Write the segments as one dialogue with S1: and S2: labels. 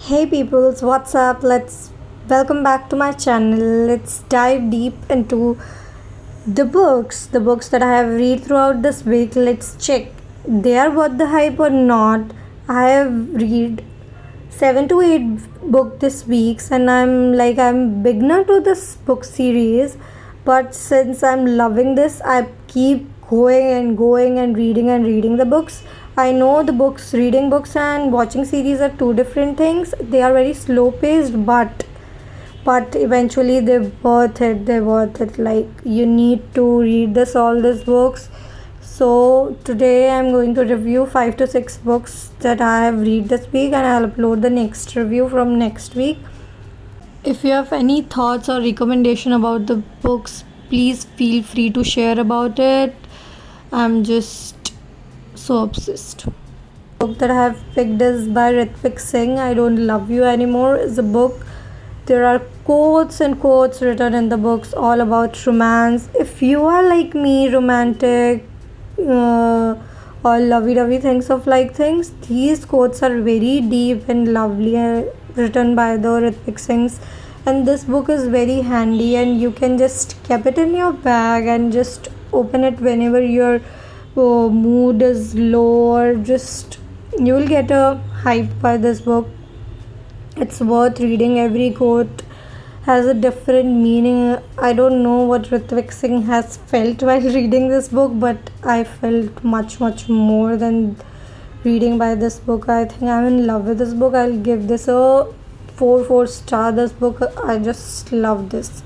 S1: Hey peoples, what's up? Let's welcome back to my channel. Let's dive deep into the books that I have read throughout this week. Let's check they are worth the hype or not. I have read 7 to 8 book this week, and I'm beginner to this book series, but since I'm loving this, I keep going and reading the books. I know the books, reading books and watching series are two different things. They are very slow paced, but eventually they're worth it. Like, you need to read this all these books. So today I'm going to review 5 to 6 books that I have read this week, and I'll upload the next review from next week. If you have any thoughts or recommendation about the books, please feel free to share about it. I'm just so obsessed. Book that I have picked is by Rithvik Singh. I Don't Love You Anymore is a book. There are quotes and quotes written in the books all about romance. If you are like me, romantic, or lovey-dovey things of like things, these quotes are very deep and lovely, written by the Rithvik Singhs. And this book is very handy, and you can just keep it in your bag and just open it whenever your mood is low, or just you will get a hype by this book. It's worth reading. Every quote has a different meaning. I don't know what Rithvik Singh has felt while reading this book, but I felt much more than reading by this book. I think I'm in love with this book. I'll give this a 4 star. This book, I just love this.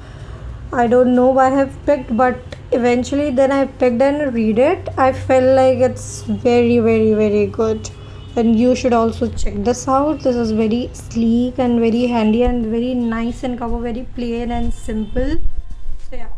S1: I don't know why I have picked, but eventually then I picked and read it. I felt like it's very good, and you should also check this out. This is very sleek and very handy and very nice in cover, very plain and simple. So yeah,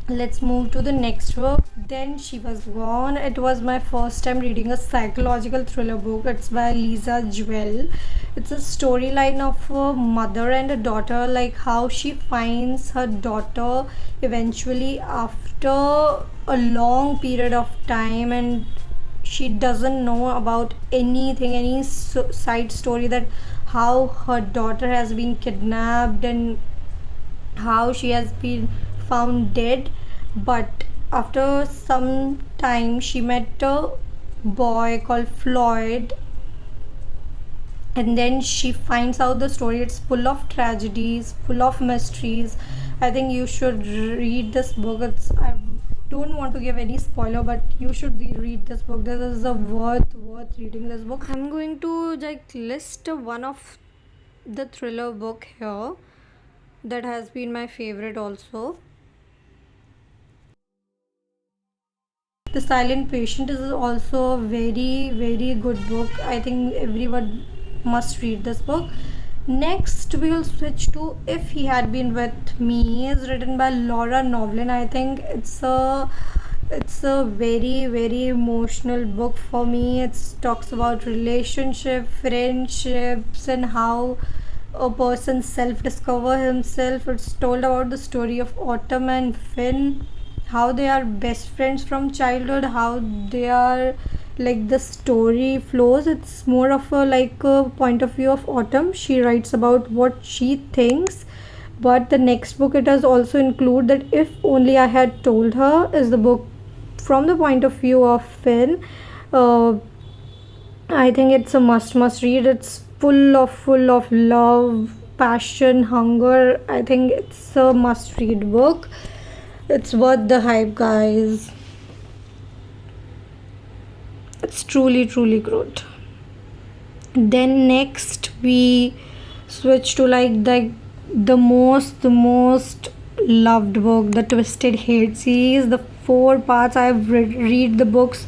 S1: let's move to the next book. Then She Was Gone. It was my first time reading a psychological thriller book. It's by Lisa Jewell. It's a storyline of a mother and a daughter, like how she finds her daughter eventually after a long period of time, and she doesn't know about anything, any side story, that how her daughter has been kidnapped and how she has been found dead. But after some time, she met a boy called Floyd, and then she finds out the story. It's full of tragedies, full of mysteries. I think you should read this book. I don't want to give any spoiler, but you should read this book. This is a worth reading this book. I'm going to like list one of the thriller book here that has been my favorite also. The Silent Patient is also a very good book. I think everyone must read this book. Next, we will switch to If He Had Been With Me. Is written by Laura Mowlin. I think it's a very emotional book for me. It talks about relationship, friendships, and how a person self discover himself. It's told about the story of Autumn and Finn, how they are best friends from childhood, how they are, like, the story flows. It's more of a like a point of view of Autumn. She writes about what she thinks, but the next book, it has also include that If Only I Had Told Her, is the book from the point of view of Finn. uh, I think it's a must read. It's full of love, passion, hunger. I think it's a must read book. It's worth the hype, guys. It's truly good. Then next we switch to like the most loved book, the Twisted Hate series. The 4 parts. I've read the books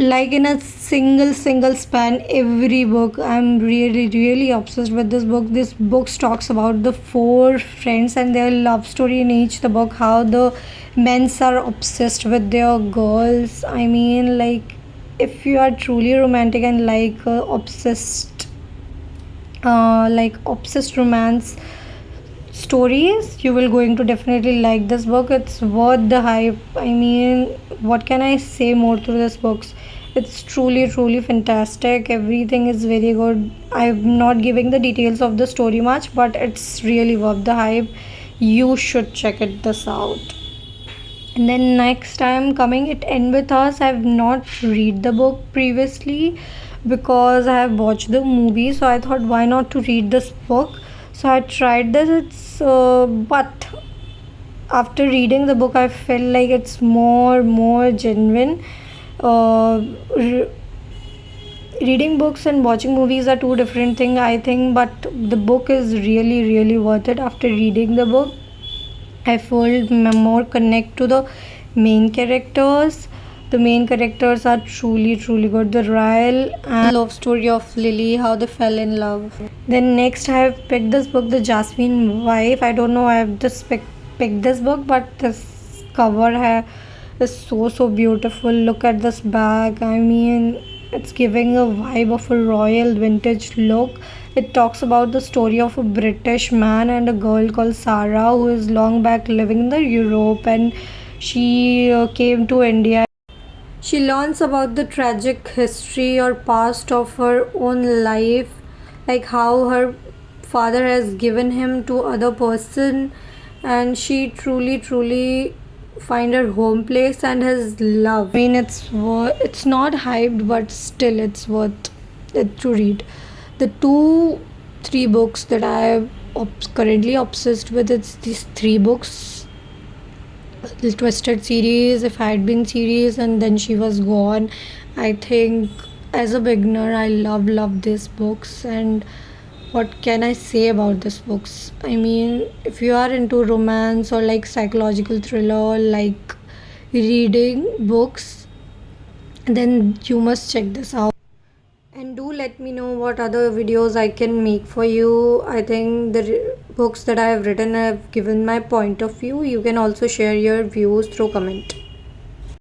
S1: like in a single span. Every book, I'm really obsessed with this book. This book talks about the 4 friends and their love story in each the book, how the men's are obsessed with their girls. I mean, like, if you are truly romantic and like obsessed romance stories, you will going to definitely like this book. It's worth the hype. I mean, what can I say more to this books? It's truly fantastic. Everything is very good. I'm not giving the details of the story much, but it's really worth the hype. You should check it this out. And then next time coming it end with us. I've not read the book previously because I have watched the movie, so I thought why not to read this book. So I tried this. It's but after reading the book, I felt like it's more genuine. uh, re- Reading books and watching movies are two different things, I think, but the book is really worth it. After reading the book, I felt more connect to the main characters. The main characters are truly good. The Ryle and love story of Lily, how they fell in love. Then next I have picked this book, The Jasmine Wife. I don't know, I have just picked this book, but this cover is so beautiful. Look at this bag. I mean, it's giving a vibe of a royal vintage look. It talks about the story of a British man and a girl called Sarah who is long back living in the Europe, and she came to India. She learns about the tragic history or past of her own life, like how her father has given him to other person, and she truly find her home place and his love. I mean, it's not hyped, but still it's worth it to read. The two three books that I am currently obsessed with, it's these three books: the Twisted series, If I Had Been series, and Then She Was Gone. I think as a beginner, I love these books. And what can I say about these books? I mean, if you are into romance or like psychological thriller, like reading books, then you must check this out. And do let me know what other videos I can make for you. I think the books that I have written, I have given my point of view. You can also share your views through comment.